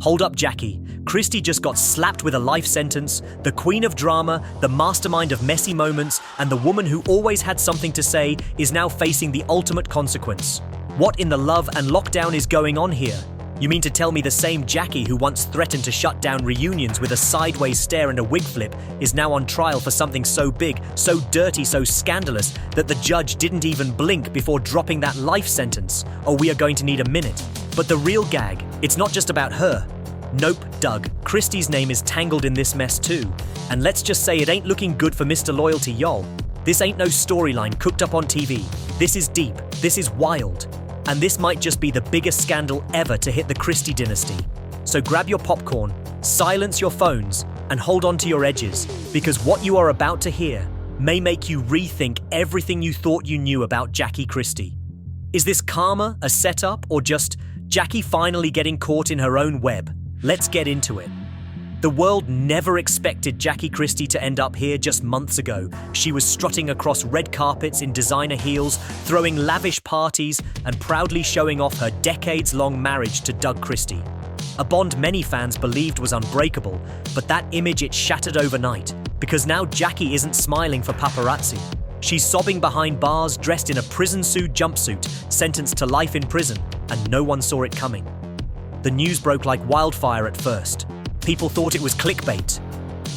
Hold up, Jackie. Christie just got slapped with a life sentence, the queen of drama, the mastermind of messy moments, and the woman who always had something to say is now facing the ultimate consequence. What in the love and lockdown is going on here? You mean to tell me the same Jackie who once threatened to shut down reunions with a sideways stare and a wig flip is now on trial for something so big, so dirty, so scandalous that the judge didn't even blink before dropping that life sentence? Oh, we are going to need a minute. But the real gag, it's not just about her. Nope, Doug. Christie's name is tangled in this mess too. And let's just say it ain't looking good for Mr. Loyalty, y'all. This ain't no storyline cooked up on TV. This is deep. This is wild. And this might just be the biggest scandal ever to hit the Christie dynasty. So grab your popcorn, silence your phones, and hold on to your edges, because what you are about to hear may make you rethink everything you thought you knew about Jackie Christie. Is this karma, a setup, or just Jackie finally getting caught in her own web? Let's get into it. The world never expected Jackie Christie to end up here just months ago. She was strutting across red carpets in designer heels, throwing lavish parties, and proudly showing off her decades-long marriage to Doug Christie. A bond many fans believed was unbreakable, but that image it shattered overnight, because now Jackie isn't smiling for paparazzi. She's sobbing behind bars, dressed in a prison-suit jumpsuit, sentenced to life in prison, and no one saw it coming. The news broke like wildfire at first. People thought it was clickbait.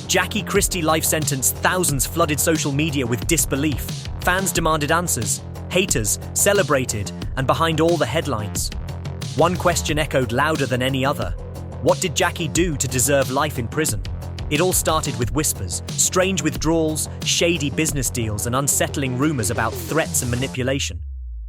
Jackie Christie life sentence, thousands flooded social media with disbelief. Fans demanded answers, haters celebrated, and behind all the headlines, one question echoed louder than any other. What did Jackie do to deserve life in prison? It all started with whispers, strange withdrawals, shady business deals, and unsettling rumors about threats and manipulation.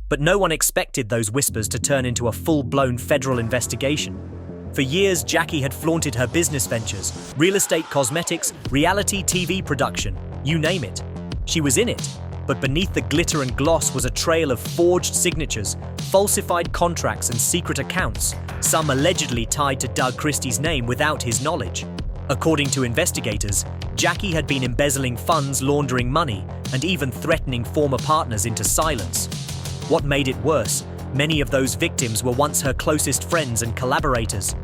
But no one expected those whispers to turn into a full-blown federal investigation. For years, Jackie had flaunted her business ventures, real estate, cosmetics, reality TV production, you name it. She was in it, but beneath the glitter and gloss was a trail of forged signatures, falsified contracts, and secret accounts, some allegedly tied to Doug Christie's name without his knowledge. According to investigators, Jackie had been embezzling funds, laundering money, and even threatening former partners into silence. What made it worse? Many of those victims were once her closest friends and collaborators.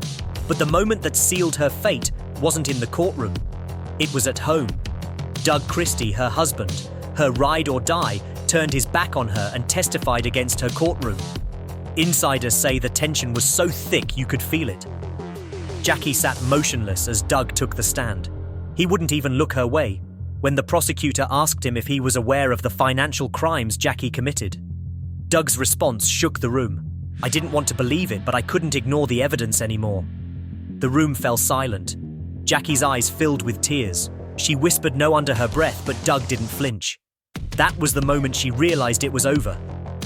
But the moment that sealed her fate wasn't in the courtroom. It was at home. Doug Christie, her husband, her ride or die, turned his back on her and testified against her courtroom. Insiders say the tension was so thick you could feel it. Jackie sat motionless as Doug took the stand. He wouldn't even look her way when the prosecutor asked him if he was aware of the financial crimes Jackie committed. Doug's response shook the room. I didn't want to believe it, but I couldn't ignore the evidence anymore. The room fell silent. Jackie's eyes filled with tears. She whispered no under her breath, but Doug didn't flinch. That was the moment she realized it was over.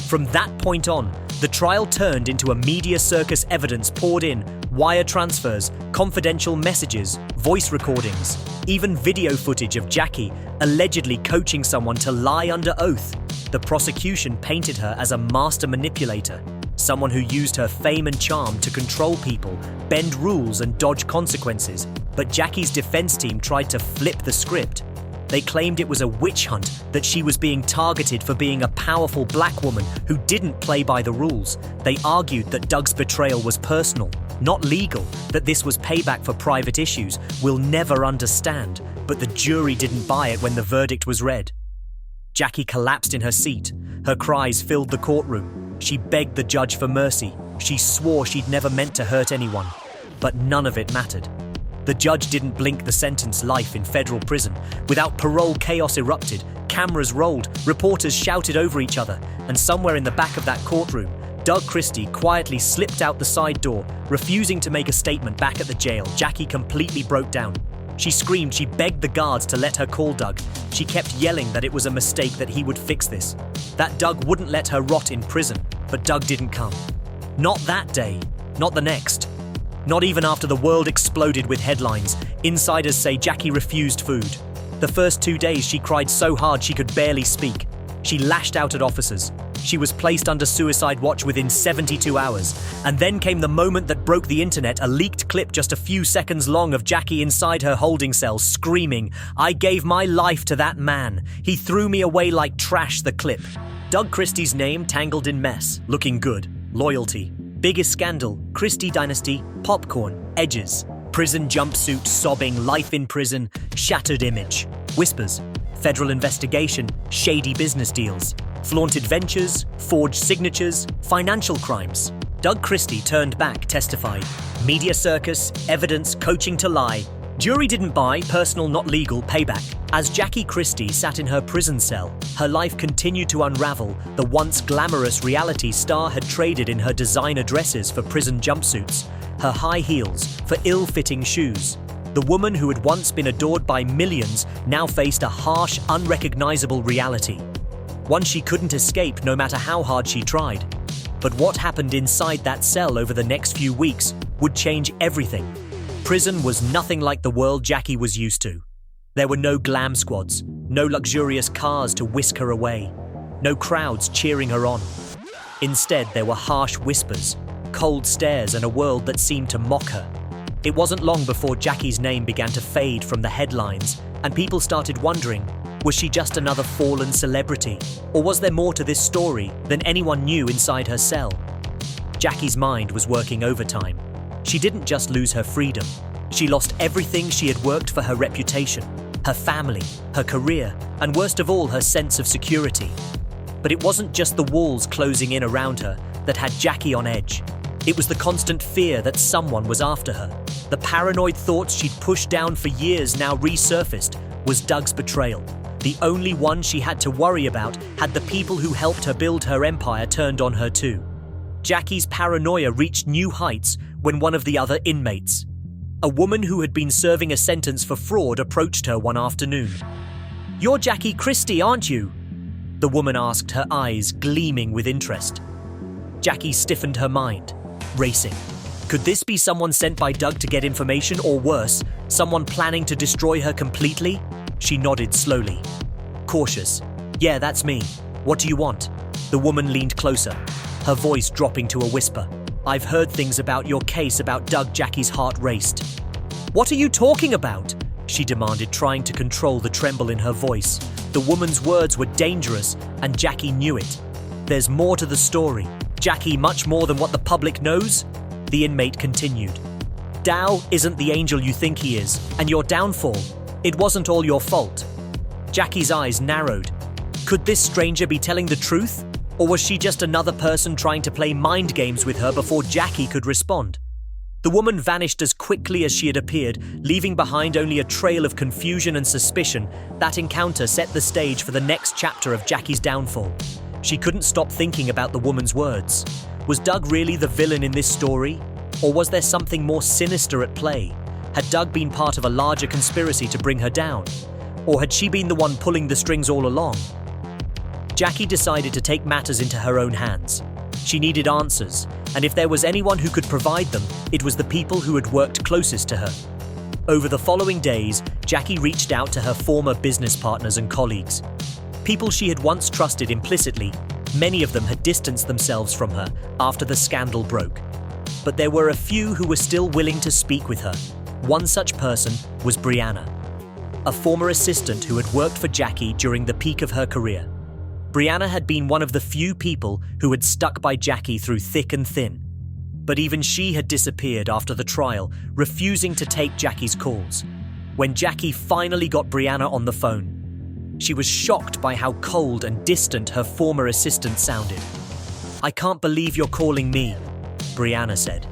From that point on, the trial turned into a media circus. Evidence poured in, wire transfers, confidential messages, voice recordings, even video footage of Jackie allegedly coaching someone to lie under oath. The prosecution painted her as a master manipulator, someone who used her fame and charm to control people, bend rules, and dodge consequences. But Jackie's defense team tried to flip the script. They claimed it was a witch hunt, that she was being targeted for being a powerful black woman who didn't play by the rules. They argued that Doug's betrayal was personal, not legal, that this was payback for private issues we'll never understand. But the jury didn't buy it when the verdict was read. Jackie collapsed in her seat. Her cries filled the courtroom. She begged the judge for mercy. She swore she'd never meant to hurt anyone. But none of it mattered. The judge didn't blink. The sentence, life in federal prison. Without parole, chaos erupted. Cameras rolled. Reporters shouted over each other. And somewhere in the back of that courtroom, Doug Christie quietly slipped out the side door, refusing to make a statement. Back at the jail, Jackie completely broke down. She screamed. She begged the guards to let her call Doug. She kept yelling that it was a mistake, that he would fix this, that Doug wouldn't let her rot in prison. But Doug didn't come. Not that day. Not the next. Not even after the world exploded with headlines. Insiders say Jackie refused food. The first 2 days she cried so hard she could barely speak. She lashed out at officers. She was placed under suicide watch within 72 hours. And then came the moment that broke the internet, a leaked clip just a few seconds long of Jackie inside her holding cell screaming, "I gave my life to that man. He threw me away like trash." The clip. Doug Christie's name tangled in mess, looking good, loyalty, Biggest scandal, Christie dynasty, popcorn, edges. Prison jumpsuit, sobbing, life in prison, shattered image. Whispers, federal investigation, shady business deals. Flaunted ventures, forged signatures, financial crimes. Doug Christie turned back, testified. Media circus, evidence, coaching to lie. Jury didn't buy, personal not legal, payback. As Jackie Christie sat in her prison cell, her life continued to unravel. The once glamorous reality star had traded in her designer dresses for prison jumpsuits, her high heels for ill-fitting shoes. The woman who had once been adored by millions now faced a harsh, unrecognizable reality. One she couldn't escape no matter how hard she tried. But what happened inside that cell over the next few weeks would change everything. Prison was nothing like the world Jackie was used to. There were no glam squads, no luxurious cars to whisk her away, no crowds cheering her on. Instead, there were harsh whispers, cold stares, and a world that seemed to mock her. It wasn't long before Jackie's name began to fade from the headlines, and people started wondering, was she just another fallen celebrity? Or was there more to this story than anyone knew inside her cell? Jackie's mind was working overtime. She didn't just lose her freedom. She lost everything she had worked for: her reputation, her family, her career, and worst of all, her sense of security. But it wasn't just the walls closing in around her that had Jackie on edge. It was the constant fear that someone was after her. The paranoid thoughts she'd pushed down for years now resurfaced. Was Doug's betrayal. The only one she had to worry about had the people who helped her build her empire turned on her too. Jackie's paranoia reached new heights when one of the other inmates, a woman who had been serving a sentence for fraud, approached her one afternoon. "You're Jackie Christie, aren't you?" the woman asked, her eyes gleaming with interest. Jackie stiffened, her mind racing. Could this be someone sent by Doug to get information, or worse, someone planning to destroy her completely? She nodded slowly. Cautious. "Yeah, that's me. What do you want?" The woman leaned closer, her voice dropping to a whisper. "I've heard things about your case about Doug." Jackie's heart raced. "What are you talking about?" she demanded, trying to control the tremble in her voice. The woman's words were dangerous, and Jackie knew it. "There's more to the story, Jackie, much more than what the public knows," the inmate continued. "Dow isn't the angel you think he is, and your downfall, it wasn't all your fault." Jackie's eyes narrowed. Could this stranger be telling the truth? Or was she just another person trying to play mind games with her before Jackie could respond? The woman vanished as quickly as she had appeared, leaving behind only a trail of confusion and suspicion. That encounter set the stage for the next chapter of Jackie's downfall. She couldn't stop thinking about the woman's words. Was Doug really the villain in this story? Or was there something more sinister at play? Had Doug been part of a larger conspiracy to bring her down? Or had she been the one pulling the strings all along? Jackie decided to take matters into her own hands. She needed answers, and if there was anyone who could provide them, it was the people who had worked closest to her. Over the following days, Jackie reached out to her former business partners and colleagues. People she had once trusted implicitly, many of them had distanced themselves from her after the scandal broke. But there were a few who were still willing to speak with her. One such person was Brianna, a former assistant who had worked for Jackie during the peak of her career. Brianna had been one of the few people who had stuck by Jackie through thick and thin. But even she had disappeared after the trial, refusing to take Jackie's calls. When Jackie finally got Brianna on the phone, she was shocked by how cold and distant her former assistant sounded. "I can't believe you're calling me," Brianna said,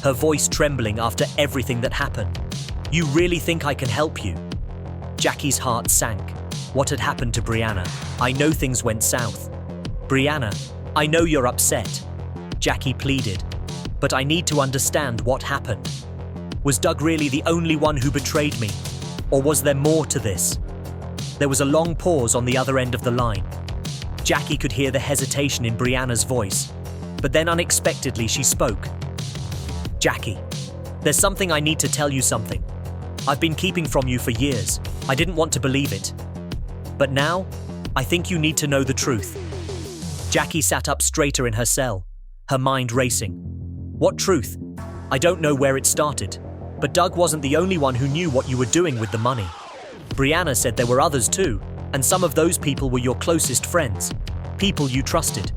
her voice trembling after everything that happened. "You really think I can help you?" Jackie's heart sank. What had happened to Brianna? "I know things went south." "Brianna, I know you're upset," Jackie pleaded, "but I need to understand what happened. Was Doug really the only one who betrayed me? Or was there more to this?" There was a long pause on the other end of the line. Jackie could hear the hesitation in Brianna's voice, but then unexpectedly she spoke. "Jackie, there's something I need to tell you something. I've been keeping from you for years. I didn't want to believe it. But now, I think you need to know the truth." Jackie sat up straighter in her cell, her mind racing. "What truth? I don't know where it started, but Doug wasn't the only one who knew what you were doing with the money. Brianna said there were others too, and some of those people were your closest friends, people you trusted.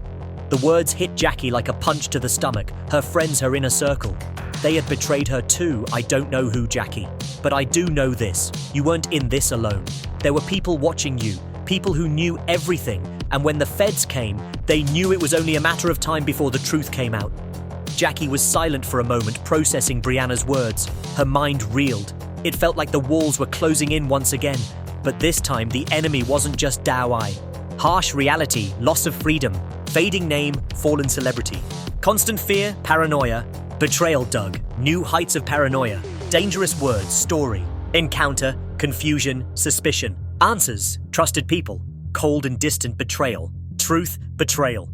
The words hit Jackie like a punch to the stomach, her friends her inner circle. They had betrayed her too. I don't know who, Jackie. But I do know this. You weren't in this alone. There were people watching you, people who knew everything, and when the feds came, they knew it was only a matter of time before the truth came out. Jackie was silent for a moment, processing Brianna's words. Her mind reeled. It felt like the walls were closing in once again. But this time, the enemy wasn't just Dao. Harsh reality, loss of freedom, fading name, fallen celebrity. Constant fear, paranoia. Betrayal dug, new heights of paranoia. Dangerous words, story. Encounter, confusion, suspicion. Answers, trusted people. Cold and distant betrayal. Truth, betrayal.